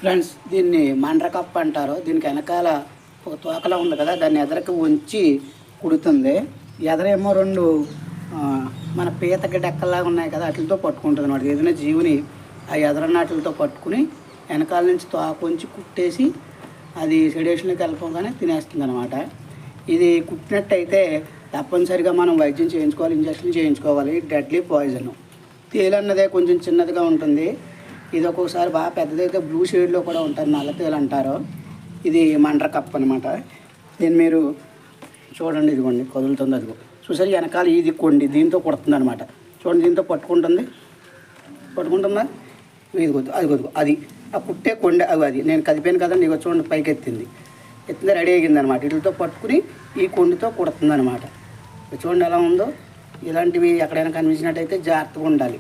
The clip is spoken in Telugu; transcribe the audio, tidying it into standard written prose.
ఫ్రెండ్స్, దీన్ని మండ్ర కప్ప అంటారు. దీనికి వెనకాల ఒక తోకలా ఉంది కదా, దాన్ని ఎదరికి ఉంచి కుడుతుంది. ఎదరేమో రెండు మన పీతకి డెక్కల్లాగా ఉన్నాయి కదా, వాటితో పట్టుకుంటుంది అనమాట. ఏదైనా జీవిని ఆ ఎదరన్నాటితో పట్టుకుని వెనకాల నుంచి తోక ఉంచి కుట్టేసి అది సెడేషన్లోకి వెళ్ళిపోగానే తినేస్తుంది అనమాట. ఇది కుట్టినట్టయితే తప్పనిసరిగా మనం వైద్యం చేయించుకోవాలి, ఇంజక్షన్ చేయించుకోవాలి. Deadly poison. తేలు అన్నదే కొంచెం చిన్నదిగా ఉంటుంది. ఇది ఒక్కొక్కసారి బాగా పెద్దదైతే బ్లూ షేడ్లో కూడా ఉంటుంది, నల్ల తేలు అంటారు. ఇది మండ్ర కప్ప అనమాట. దీన్ని మీరు చూడండి, ఇదిగోండి కదులుతుంది. అదిగో చూసారు, వెనకాల ఇది కొండి దీంతో కుడుతుంది అనమాట. చూడండి, దీంతో పట్టుకుంటుందా, ఇదిగొద్దు అదిగొద్దు, అది ఆ కుట్టే కొండ అది నేను కదిపాను కదండి. ఇగో చూడండి, పైకి ఎత్తింది రెడీ అయ్యింది అనమాట. వీటితో పట్టుకుని ఈ కొండితో కుడుతుంది అనమాట. చూడండి ఎలా ఉందో. ఇలాంటివి ఎక్కడైనా కనిపించినట్టయితే జాగ్రత్తగా ఉండాలి.